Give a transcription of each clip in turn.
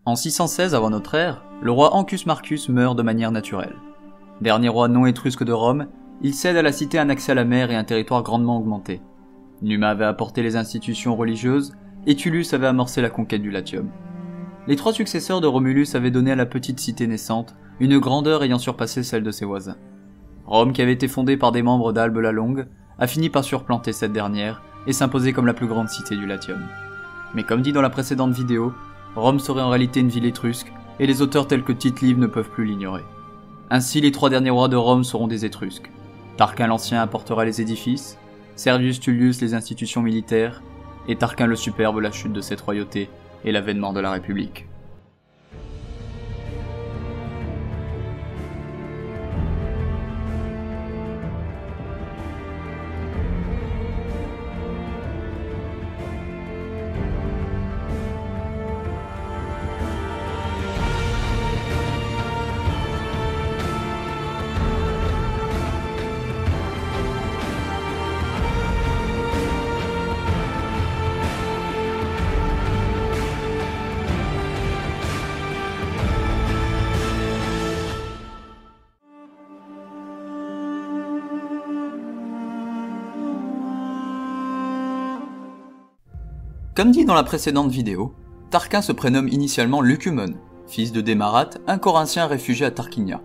En 616 avant notre ère, le roi Ancus Marcus meurt de manière naturelle. Dernier roi non étrusque de Rome, il cède à la cité un accès à la mer et un territoire grandement augmenté. Numa avait apporté les institutions religieuses, et Tullus avait amorcé la conquête du Latium. Les trois successeurs de Romulus avaient donné à la petite cité naissante une grandeur ayant surpassé celle de ses voisins. Rome, qui avait été fondée par des membres d'Albe la Longue, a fini par surplanter cette dernière et s'imposer comme la plus grande cité du Latium. Mais comme dit dans la précédente vidéo, Rome serait en réalité une ville étrusque, et les auteurs tels que Tite-Live ne peuvent plus l'ignorer. Ainsi, les trois derniers rois de Rome seront des Étrusques. Tarquin l'Ancien apportera les édifices, Servius Tullius les institutions militaires, et Tarquin le Superbe la chute de cette royauté et l'avènement de la République. Comme dit dans la précédente vidéo, Tarquin se prénomme initialement Lucumon, fils de Démarate, un Corinthien réfugié à Tarquinia.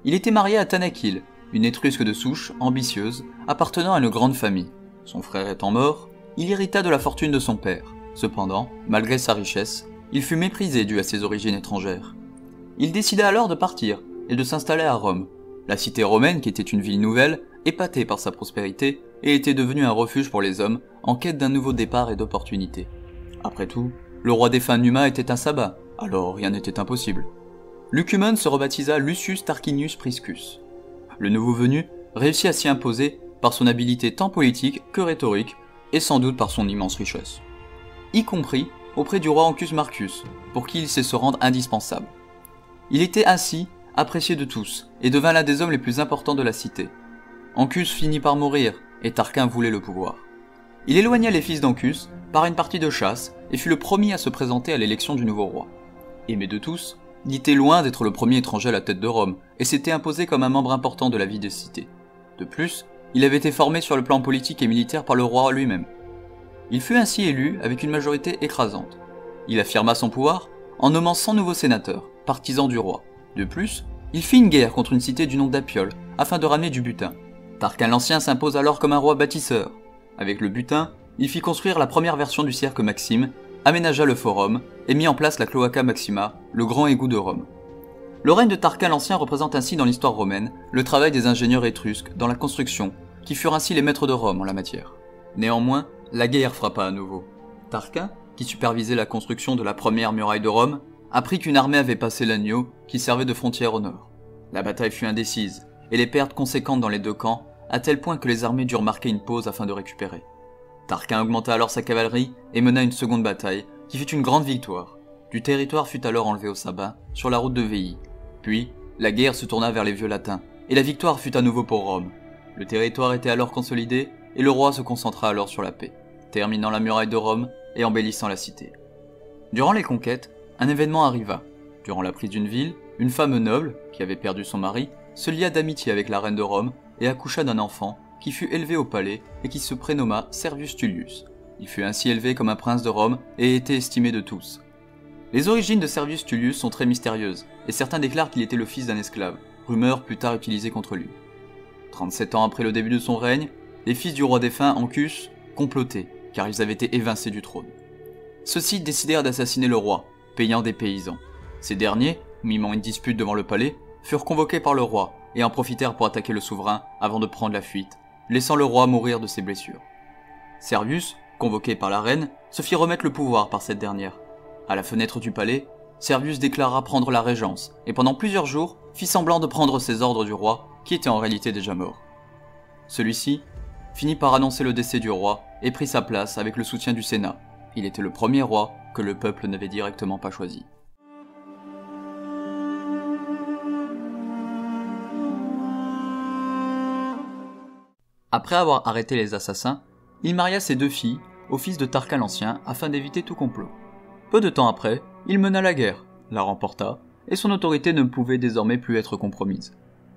Il était marié à Tanachil, une Étrusque de souche, ambitieuse, appartenant à une grande famille. Son frère étant mort, il hérita de la fortune de son père. Cependant, malgré sa richesse, il fut méprisé dû à ses origines étrangères. Il décida alors de partir et de s'installer à Rome. La cité romaine, qui était une ville nouvelle, épatée par sa prospérité, et était devenue un refuge pour les hommes en quête d'un nouveau départ et d'opportunités. Après tout, le roi défunt Numa était un sabbat, alors rien n'était impossible. Lucumon se rebaptisa Lucius Tarquinius Priscus. Le nouveau venu réussit à s'y imposer par son habileté tant politique que rhétorique, et sans doute par son immense richesse. Y compris auprès du roi Ancus Marcus, pour qui il sait se rendre indispensable. Il était ainsi apprécié de tous, et devint l'un des hommes les plus importants de la cité. Ancus finit par mourir, et Tarquin voulait le pouvoir. Il éloigna les fils d'Ancus par une partie de chasse et fut le premier à se présenter à l'élection du nouveau roi. Aimé de tous, il était loin d'être le premier étranger à la tête de Rome et s'était imposé comme un membre important de la vie des cités. De plus, il avait été formé sur le plan politique et militaire par le roi lui-même. Il fut ainsi élu avec une majorité écrasante. Il affirma son pouvoir en nommant 100 nouveaux sénateurs, partisans du roi. De plus, il fit une guerre contre une cité du nom d'Apiole afin de ramener du butin. Tarquin l'Ancien s'impose alors comme un roi bâtisseur. Avec le butin, il fit construire la première version du cirque Maxime, aménagea le forum et mit en place la Cloaca Maxima, le grand égout de Rome. Le règne de Tarquin l'Ancien représente ainsi dans l'histoire romaine le travail des ingénieurs étrusques dans la construction, qui furent ainsi les maîtres de Rome en la matière. Néanmoins, la guerre frappa à nouveau. Tarquin, qui supervisait la construction de la première muraille de Rome, apprit qu'une armée avait passé l'Agno, qui servait de frontière au nord. La bataille fut indécise, et les pertes conséquentes dans les deux camps, à tel point que les armées durent marquer une pause afin de récupérer. Tarquin augmenta alors sa cavalerie et mena une seconde bataille, qui fut une grande victoire. Du territoire fut alors enlevé aux Sabins, sur la route de Veii. Puis, la guerre se tourna vers les vieux latins, et la victoire fut à nouveau pour Rome. Le territoire était alors consolidé, et le roi se concentra alors sur la paix, terminant la muraille de Rome et embellissant la cité. Durant les conquêtes, un événement arriva. Durant la prise d'une ville, une femme noble, qui avait perdu son mari, se lia d'amitié avec la reine de Rome et accoucha d'un enfant qui fut élevé au palais et qui se prénomma Servius Tullius. Il fut ainsi élevé comme un prince de Rome et était estimé de tous. Les origines de Servius Tullius sont très mystérieuses et certains déclarent qu'il était le fils d'un esclave, rumeur plus tard utilisée contre lui. 37 ans après le début de son règne, les fils du roi défunt Ancus complotaient car ils avaient été évincés du trône. Ceux-ci décidèrent d'assassiner le roi, payant des paysans. Ces derniers, mimant une dispute devant le palais, furent convoqués par le roi et en profitèrent pour attaquer le souverain avant de prendre la fuite, laissant le roi mourir de ses blessures. Servius, convoqué par la reine, se fit remettre le pouvoir par cette dernière. À la fenêtre du palais, Servius déclara prendre la régence et pendant plusieurs jours fit semblant de prendre ses ordres du roi qui était en réalité déjà mort. Celui-ci finit par annoncer le décès du roi et prit sa place avec le soutien du Sénat. Il était le premier roi que le peuple n'avait directement pas choisi. Après avoir arrêté les assassins, il maria ses deux filles au fils de Tarquin l'Ancien afin d'éviter tout complot. Peu de temps après, il mena la guerre, la remporta, et son autorité ne pouvait désormais plus être compromise.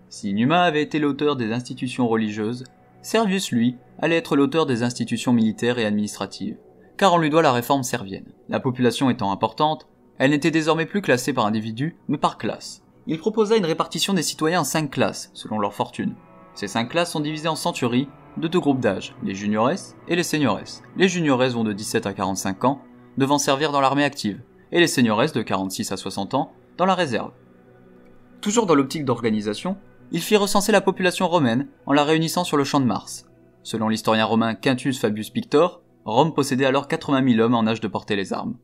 Si Numa avait été l'auteur des institutions religieuses, Servius, lui, allait être l'auteur des institutions militaires et administratives, car on lui doit la réforme servienne. La population étant importante, elle n'était désormais plus classée par individu, mais par classe. Il proposa une répartition des citoyens en 5 classes, selon leur fortune. Ces 5 classes sont divisées en centuries de 2 groupes d'âge, les juniores et les seniores. Les juniores vont de 17 à 45 ans, devant servir dans l'armée active, et les seniores de 46 à 60 ans, dans la réserve. Toujours dans l'optique d'organisation, il fit recenser la population romaine en la réunissant sur le champ de Mars. Selon l'historien romain Quintus Fabius Pictor, Rome possédait alors 80 000 hommes en âge de porter les armes.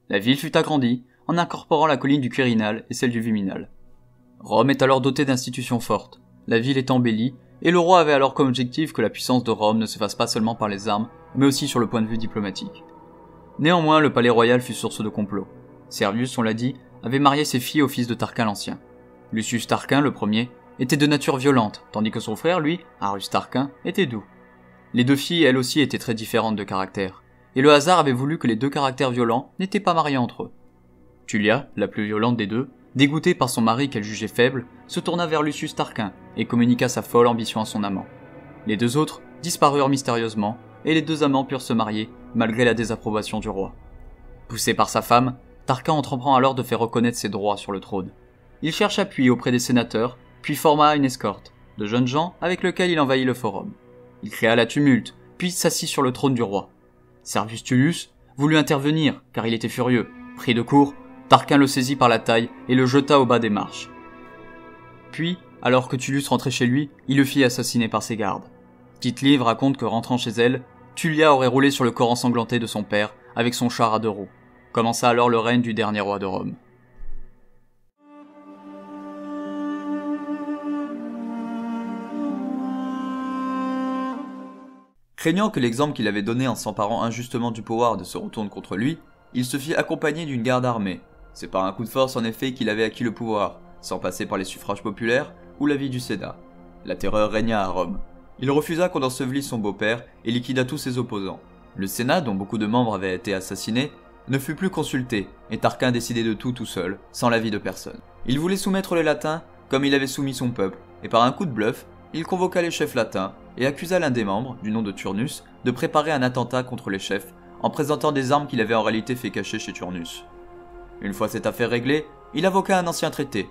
La ville fut agrandie en incorporant la colline du Quirinal et celle du Viminal. Rome est alors dotée d'institutions fortes, la ville est embellie, et le roi avait alors comme objectif que la puissance de Rome ne se fasse pas seulement par les armes, mais aussi sur le point de vue diplomatique. Néanmoins, le palais royal fut source de complot. Servius, on l'a dit, avait marié ses filles au fils de Tarquin l'Ancien. Lucius Tarquin, le premier, était de nature violente, tandis que son frère, lui, Arus Tarquin, était doux. Les 2 filles, elles aussi, étaient très différentes de caractère, et le hasard avait voulu que les 2 caractères violents n'étaient pas mariés entre eux. Tullia, la plus violente des 2, dégoûtée par son mari qu'elle jugeait faible, se tourna vers Lucius Tarquin et communiqua sa folle ambition à son amant. Les 2 autres disparurent mystérieusement, et les 2 amants purent se marier, malgré la désapprobation du roi. Poussé par sa femme, Tarquin entreprend alors de faire reconnaître ses droits sur le trône. Il cherche appui auprès des sénateurs, puis forma une escorte, de jeunes gens avec lesquels il envahit le forum. Il créa la tumulte, puis s'assit sur le trône du roi. Servius Tullius voulut intervenir, car il était furieux. Pris de court, Tarquin le saisit par la taille et le jeta au bas des marches. Puis, alors que Tullius rentrait chez lui, il le fit assassiner par ses gardes. Tite-Live raconte que rentrant chez elle, Tullia aurait roulé sur le corps ensanglanté de son père avec son char à 2 roues. Commença alors le règne du dernier roi de Rome. Craignant que l'exemple qu'il avait donné en s'emparant injustement du pouvoir se retourne contre lui, il se fit accompagner d'une garde armée. C'est par un coup de force en effet qu'il avait acquis le pouvoir, sans passer par les suffrages populaires ou l'avis du Sénat. La terreur régna à Rome. Il refusa qu'on ensevelisse son beau-père et liquida tous ses opposants. Le Sénat, dont beaucoup de membres avaient été assassinés, ne fut plus consulté, et Tarquin décidait de tout seul, sans l'avis de personne. Il voulait soumettre les latins comme il avait soumis son peuple, et par un coup de bluff, il convoqua les chefs latins et accusa l'un des membres, du nom de Turnus, de préparer un attentat contre les chefs en présentant des armes qu'il avait en réalité fait cacher chez Turnus. Une fois cette affaire réglée, il invoqua un ancien traité.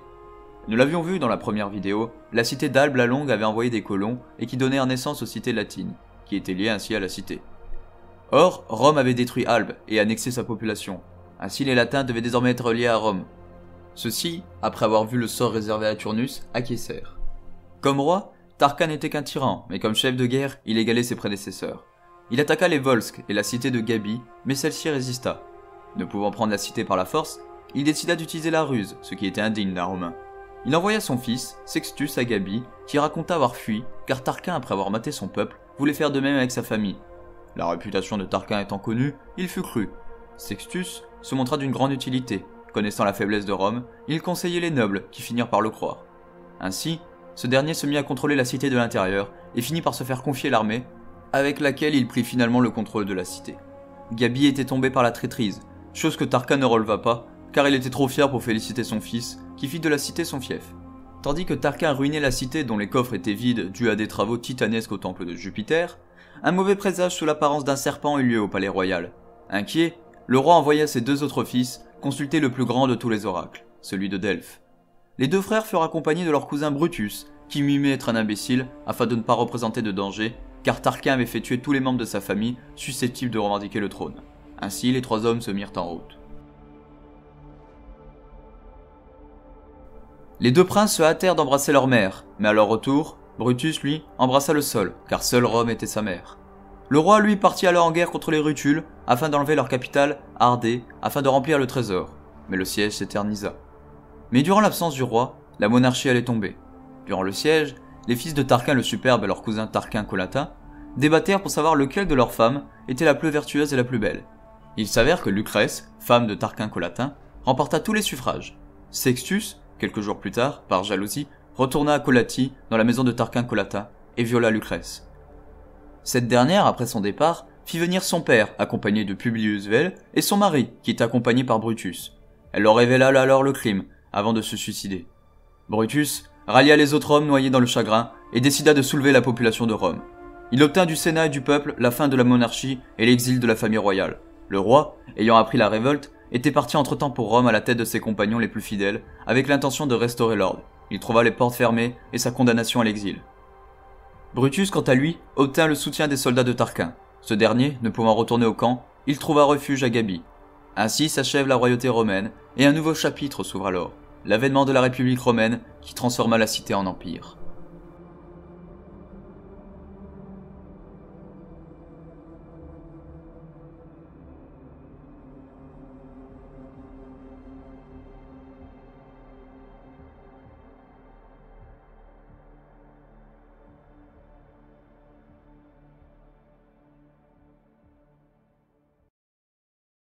Nous l'avions vu dans la première vidéo, la cité d'Albe la Longue avait envoyé des colons et qui donnaient naissance aux cités latines, qui étaient liées ainsi à la cité. Or, Rome avait détruit Albe et annexé sa population. Ainsi les latins devaient désormais être liés à Rome. Ceux-ci, après avoir vu le sort réservé à Turnus, acquiescèrent. Comme roi, Tarquin n'était qu'un tyran, mais comme chef de guerre, il égalait ses prédécesseurs. Il attaqua les Volsques et la cité de Gabii, mais celle-ci résista. Ne pouvant prendre la cité par la force, il décida d'utiliser la ruse, ce qui était indigne d'un Romain. Il envoya son fils, Sextus, à Gabii, qui raconta avoir fui, car Tarquin, après avoir maté son peuple, voulait faire de même avec sa famille. La réputation de Tarquin étant connue, il fut cru. Sextus se montra d'une grande utilité. Connaissant la faiblesse de Rome, il conseillait les nobles, qui finirent par le croire. Ainsi, ce dernier se mit à contrôler la cité de l'intérieur, et finit par se faire confier l'armée, avec laquelle il prit finalement le contrôle de la cité. Gabii était tombé par la traîtrise, chose que Tarquin ne releva pas, car il était trop fier pour féliciter son fils, qui fit de la cité son fief. Tandis que Tarquin ruinait la cité dont les coffres étaient vides dus à des travaux titanesques au temple de Jupiter, un mauvais présage sous l'apparence d'un serpent eut lieu au palais royal. Inquiet, le roi envoya ses 2 autres fils consulter le plus grand de tous les oracles, celui de Delphes. Les 2 frères furent accompagnés de leur cousin Brutus, qui mimait être un imbécile afin de ne pas représenter de danger, car Tarquin avait fait tuer tous les membres de sa famille susceptibles de revendiquer le trône. Ainsi, les 3 hommes se mirent en route. Les 2 princes se hâtèrent d'embrasser leur mère, mais à leur retour, Brutus, lui, embrassa le sol, car seule Rome était sa mère. Le roi, lui, partit alors en guerre contre les Rutules, afin d'enlever leur capitale, Ardée, afin de remplir le trésor, mais le siège s'éternisa. Mais durant l'absence du roi, la monarchie allait tomber. Durant le siège, les fils de Tarquin le Superbe et leur cousin Tarquin Collatin débattèrent pour savoir lequel de leurs femmes était la plus vertueuse et la plus belle. Il s'avère que Lucrèce, femme de Tarquin Collatin, remporta tous les suffrages. Sextus, quelques jours plus tard, par jalousie, retourna à Colati, dans la maison de Tarquin Collatin, et viola Lucrèce. Cette dernière, après son départ, fit venir son père, accompagné de Publius Vel, et son mari, qui était accompagné par Brutus. Elle leur révéla alors le crime, avant de se suicider. Brutus rallia les autres hommes noyés dans le chagrin et décida de soulever la population de Rome. Il obtint du Sénat et du peuple la fin de la monarchie et l'exil de la famille royale. Le roi, ayant appris la révolte, était parti entre-temps pour Rome à la tête de ses compagnons les plus fidèles, avec l'intention de restaurer l'ordre. Il trouva les portes fermées et sa condamnation à l'exil. Brutus, quant à lui, obtint le soutien des soldats de Tarquin. Ce dernier, ne pouvant retourner au camp, il trouva refuge à Gabii. Ainsi s'achève la royauté romaine, et un nouveau chapitre s'ouvre alors, l'avènement de la République romaine qui transforma la cité en empire.